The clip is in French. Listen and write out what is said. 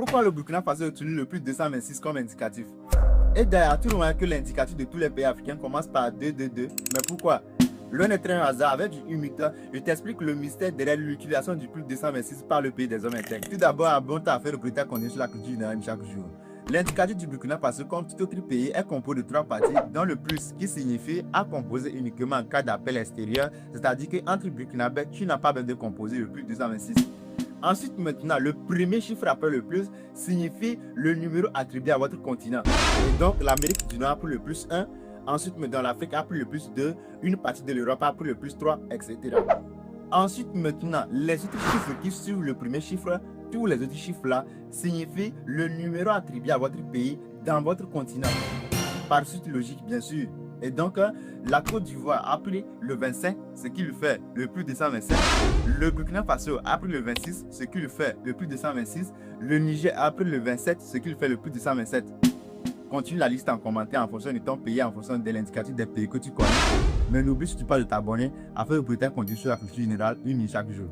Pourquoi le Burkina Faso utilise le plus 226 comme indicatif? Et d'ailleurs, tout le monde que l'indicatif de tous les pays africains commence par 222. Mais pourquoi? L'un est un hasard avec du humita. Je t'explique le mystère derrière l'utilisation du plus 226 par le pays des hommes intègres. Tout d'abord, un bon temps à faire le prétexte qu'on est sur la culture générale chaque jour. L'indicatif du Burkina Faso, comme tout autre pays, est composé de 3 parties, dont le plus qui signifie à composer uniquement en cas d'appel extérieur, c'est-à-dire qu'entre Burkinabé, tu n'as pas besoin de composer le plus 226. Ensuite, maintenant, le premier chiffre après le plus signifie le numéro attribué à votre continent. Et donc, l'Amérique du Nord a pris le plus 1. Ensuite, maintenant, l'Afrique a pris le plus 2. Une partie de l'Europe a pris le plus 3, etc. Ensuite, maintenant, les autres chiffres qui suivent le premier chiffre, tous les autres chiffres-là, signifient le numéro attribué à votre pays dans votre continent. Par suite logique, bien sûr. Et donc, la Côte d'Ivoire a pris le 25, ce qui lui fait le plus 227. Le Burkina Faso a pris le 26, ce qui lui fait le plus 226. Le Niger a pris le 27, ce qui lui fait le plus 227. Continue la liste en commentaire en fonction de ton pays, en fonction de l'indicatif des pays que tu connais. Mais n'oublie surtout pas de t'abonner afin de peut-être continuer sur la culture générale une chaque jour.